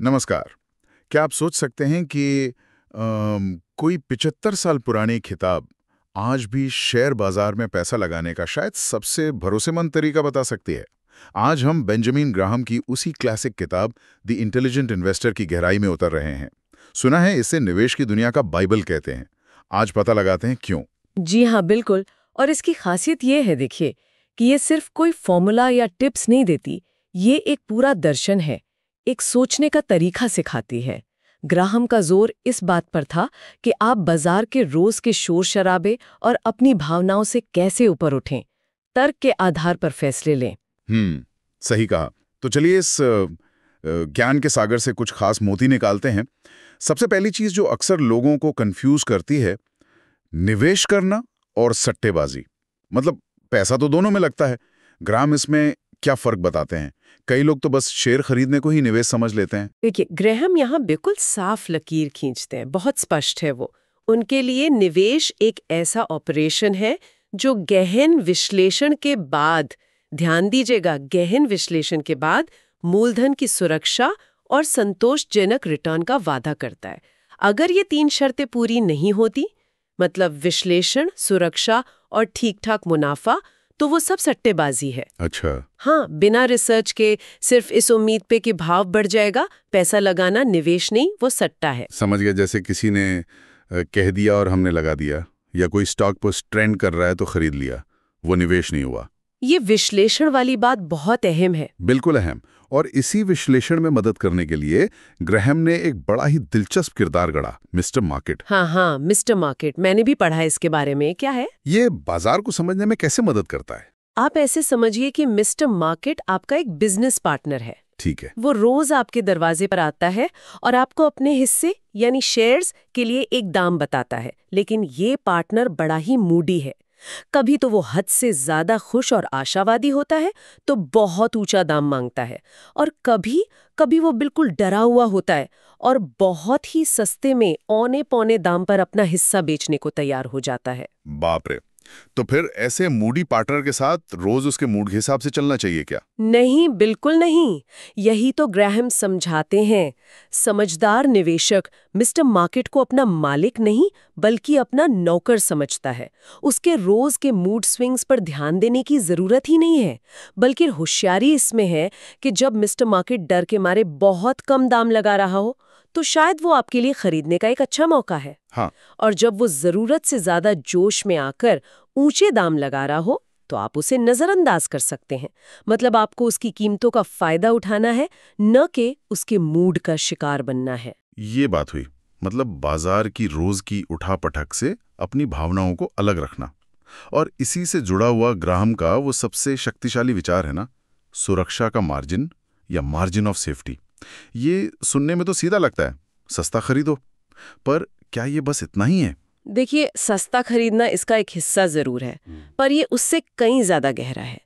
नमस्कार। क्या आप सोच सकते हैं कि कोई 75 साल पुरानी किताब आज भी शेयर बाजार में पैसा लगाने का शायद सबसे भरोसेमंद तरीका बता सकती है? आज हम बेंजामिन ग्राहम की उसी क्लासिक किताब द इंटेलिजेंट इन्वेस्टर की गहराई में उतर रहे हैं। सुना है इसे निवेश की दुनिया का बाइबल कहते हैं। आज पता लगाते हैं क्यों। जी हाँ, बिल्कुल। और इसकी खासियत ये है, देखिए, कि ये सिर्फ कोई फॉर्मूला या टिप्स नहीं देती। ये एक पूरा दर्शन है, एक सोचने का तरीका सिखाती है। ग्राहम का जोर इस बात पर था कि आप बाजार के रोज के शोर शराबे और अपनी भावनाओं से कैसे ऊपर उठें, तर्क के आधार पर फैसले लें। सही कहा। तो चलिए इस ज्ञान के सागर से कुछ खास मोती निकालते हैं। सबसे पहली चीज जो अक्सर लोगों को कंफ्यूज करती है, निवेश करना और सट्टेबाजी। मतलब पैसा तो दोनों में लगता है। ग्राहम इसमें क्या फर्क बताते हैं? कई लोग तो बस शेयर खरीदने को ही निवेश समझ लेते हैं। देखिए, ग्राहम यहाँ बिल्कुल साफ लकीर खींचते हैं, बहुत स्पष्ट है वो। उनके लिए निवेश एक ऐसा ऑपरेशन है जो गहन विश्लेषण के बाद, ध्यान दीजिएगा, गहन विश्लेषण के बाद मूलधन की सुरक्षा और संतोषजनक रिटर्न का वादा करता है। अगर ये 3 शर्तें पूरी नहीं होती, मतलब विश्लेषण, सुरक्षा और ठीक-ठाक मुनाफा, तो वो सब सट्टेबाजी है। अच्छा। हाँ, बिना रिसर्च के सिर्फ इस उम्मीद पे कि भाव बढ़ जाएगा, पैसा लगाना निवेश नहीं, वो सट्टा है। समझ गया। जैसे किसी ने कह दिया और हमने लगा दिया, या कोई स्टॉक पर ट्रेंड कर रहा है तो खरीद लिया, वो निवेश नहीं हुआ। ये विश्लेषण वाली बात बहुत अहम है। बिल्कुल अहम। और इसी विश्लेषण में मदद करने के लिए ग्राहम ने एक बड़ा ही दिलचस्प किरदार गढ़ा, मिस्टर मार्केट। हाँ, मिस्टर मार्केट, मैंने भी पढ़ा है इसके बारे में। क्या है ये बाजार को समझने में कैसे मदद करता है? आप ऐसे समझिए कि मिस्टर मार्केट आपका एक बिजनेस पार्टनर है। ठीक है। वो रोज आपके दरवाजे पर आता है और आपको अपने हिस्से यानी शेयर्स के लिए एक दाम बताता है। लेकिन ये पार्टनर बड़ा ही मूडी है। कभी तो वो हद से ज्यादा खुश और आशावादी होता है, तो बहुत ऊंचा दाम मांगता है। और कभी कभी वो बिल्कुल डरा हुआ होता है और बहुत ही सस्ते में औने पौने दाम पर अपना हिस्सा बेचने को तैयार हो जाता है। बाप रे। तो फिर ऐसे मूडी पार्टनर के साथ रोज उसके मूड के हिसाब से चलना चाहिए क्या? नहीं, बिल्कुल नहीं। यही तो ग्राहम समझाते हैं। समझदार निवेशक मिस्टर मार्केट को अपना मालिक नहीं, बल्कि अपना नौकर समझता है। उसके रोज के मूड स्विंग्स पर ध्यान देने की जरूरत ही नहीं है, बल्कि होशियारी इसमें है कि जब मिस्टर मार्केट डर के मारे बहुत कम दाम लगा रहा हो, तो शायद वो आपके लिए खरीदने का एक अच्छा मौका है। हाँ। और जब वो जरूरत से ज्यादा जोश में आकर ऊंचे दाम लगा रहा हो, तो आप उसे नजरअंदाज कर सकते हैं। मतलब आपको उसकी कीमतों का फायदा उठाना है, न कि उसके मूड का शिकार बनना है। ये बात हुई। मतलब बाजार की रोज की उठापटक से अपनी भावनाओं को अलग रखना। और इसी से जुड़ा हुआ ग्राहम का वो सबसे शक्तिशाली विचार है ना, सुरक्षा का मार्जिन या मार्जिन ऑफ सेफ्टी। ये सुनने में तो सीधा लगता है, सस्ता खरीदो। पर क्या ये बस इतना ही है? देखिए, सस्ता खरीदना इसका एक हिस्सा जरूर है, पर ये उससे कहीं ज्यादा गहरा है।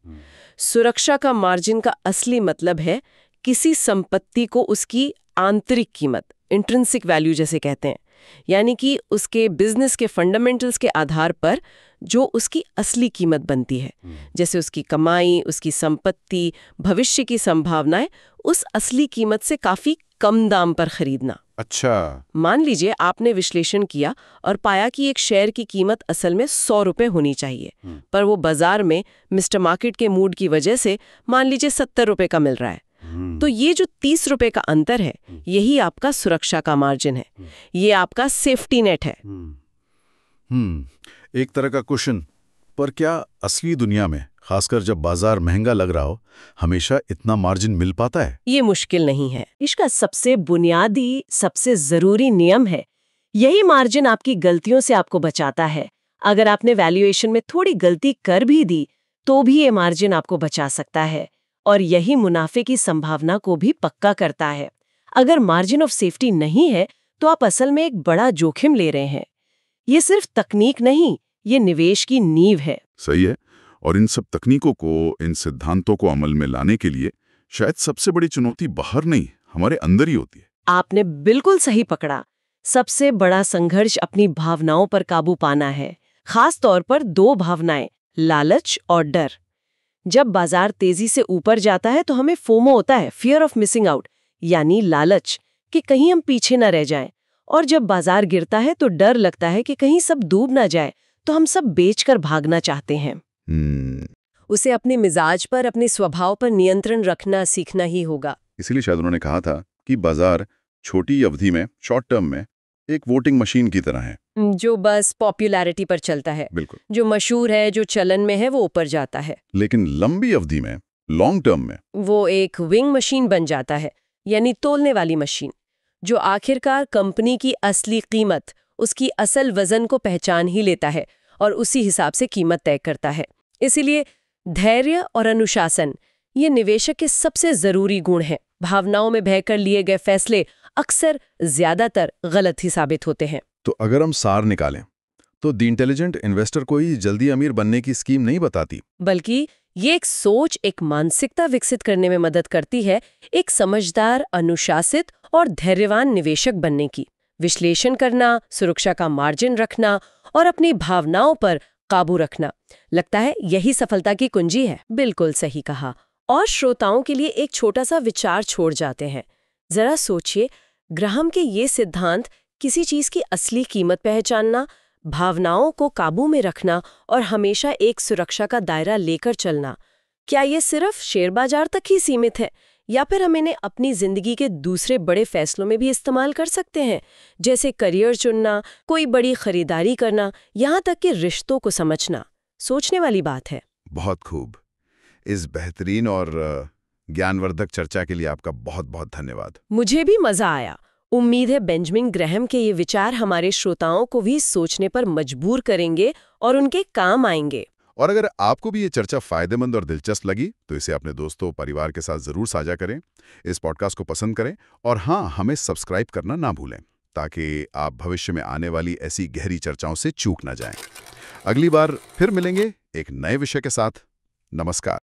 सुरक्षा का मार्जिन का असली मतलब है किसी संपत्ति को उसकी आंतरिक कीमत, इंट्रिंसिक वैल्यू जैसे कहते हैं, यानी कि उसके बिजनेस के फंडामेंटल्स के आधार पर जो उसकी असली कीमत बनती है, जैसे उसकी कमाई, उसकी संपत्ति, भविष्य की संभावनाएं, उस असली कीमत से काफी कम दाम पर खरीदना। अच्छा। मान लीजिए आपने विश्लेषण किया और पाया कि एक शेयर की कीमत असल में 100 रुपए होनी चाहिए, पर वो बाजार में मिस्टर मार्केट के मूड की वजह से मान लीजिए 70 रुपए का मिल रहा है। तो ये जो 30 रुपए का अंतर है, यही आपका सुरक्षा का मार्जिन है। ये आपका सेफ्टी नेट है। एक तरह का कुशन। पर क्या असली दुनिया में, खासकर जब बाजार महंगा लग रहा हो, हमेशा इतना मार्जिन मिल पाता है? ये मुश्किल नहीं है। इसका सबसे बुनियादी, सबसे जरूरी नियम है, यही मार्जिन आपकी गलतियों से आपको बचाता है। अगर आपने वैल्यूएशन में थोड़ी गलती कर भी दी, तो भी ये मार्जिन आपको बचा सकता है। और यही मुनाफे की संभावना को भी पक्का करता है। अगर मार्जिन ऑफ सेफ्टी नहीं है, तो आप असल में एक बड़ा जोखिम ले रहे हैं। ये सिर्फ तकनीक नहीं, ये निवेश की नींव है। सही है। और इन सब तकनीकों को, इन सिद्धांतों को अमल में लाने के लिए शायद सबसे बड़ी चुनौती बाहर नहीं, हमारे अंदर ही होती है। आपने बिल्कुल सही पकड़ा। सबसे बड़ा संघर्ष अपनी भावनाओं पर काबू पाना है। खास तौर पर 2 भावनाएं, लालच और डर। जब बाजार तेजी से ऊपर जाता है तो हमें फोमो होता है, फियर ऑफ मिसिंग आउट, यानी लालच कि कहीं हम पीछे न रह जाएं। और जब बाजार गिरता है तो डर लगता है कि कहीं सब डूब ना जाए, तो हम सब बेचकर भागना चाहते हैं। उसे अपने मिजाज पर, अपने स्वभाव पर नियंत्रण रखना सीखना ही होगा। इसीलिए शायद उन्होंने कहा था कि बाजार छोटी अवधि में, शॉर्ट टर्म में, एक वोटिंग मशीन की तरह है, जो बस पॉपुलैरिटी पर चलता है। बिल्कुल। जो मशहूर है, जो चलन में है, वो ऊपर जाता है। लेकिन लंबी अवधि में, लॉन्ग टर्म में, वो एक विंग मशीन बन जाता है, यानी तोलने वाली मशीन, जो आखिरकार कंपनी की असली कीमत, उसकी असल वजन को पहचान ही लेता है और उसी हिसाब से कीमत तय करता है। इसीलिए धैर्य और अनुशासन ये निवेशक के सबसे जरूरी गुण हैं। भावनाओं में बहकर लिए गए फैसले अक्सर ज्यादातर गलत ही साबित होते हैं। तो अगर हम सार निकालें तो द इंटेलिजेंट इन्वेस्टर कोई जल्दी अमीर बनने की स्कीम नहीं बताती, बल्कि ये एक सोच, एक मानसिकता विकसित करने में मदद करती है, एक समझदार, अनुशासित और धैर्यवान निवेशक बनने की। विश्लेषण करना, सुरक्षा का मार्जिन रखना और अपनी भावनाओं पर काबू रखना, लगता है यही सफलता की कुंजी है। बिल्कुल सही कहा। और श्रोताओं के लिए एक छोटा सा विचार छोड़ जाते हैं। जरा सोचिए, ग्राहम के ये सिद्धांत, किसी चीज की असली कीमत पहचानना, भावनाओं को काबू में रखना और हमेशा एक सुरक्षा का दायरा लेकर चलना, क्या ये सिर्फ शेयर बाजार तक ही सीमित है, या फिर हम इन्हें अपनी जिंदगी के दूसरे बड़े फैसलों में भी इस्तेमाल कर सकते हैं, जैसे करियर चुनना, कोई बड़ी खरीदारी करना, यहाँ तक कि रिश्तों को समझना? सोचने वाली बात है। बहुत खूब। इस बेहतरीन और ज्ञानवर्धक चर्चा के लिए आपका बहुत बहुत धन्यवाद। मुझे भी मजा आया। उम्मीद है बेंजामिन ग्रैहम के ये विचार हमारे श्रोताओं को भी सोचने पर मजबूर करेंगे और उनके काम आएंगे। और अगर आपको भी ये चर्चा फायदेमंद और दिलचस्प लगी तो इसे अपने दोस्तों, परिवार के साथ जरूर साझा करें। इस पॉडकास्ट को पसंद करें और हाँ, हमें सब्सक्राइब करना ना भूलें, ताकि आप भविष्य में आने वाली ऐसी गहरी चर्चाओं से चूक ना जाएं। अगली बार फिर मिलेंगे एक नए विषय के साथ। नमस्कार।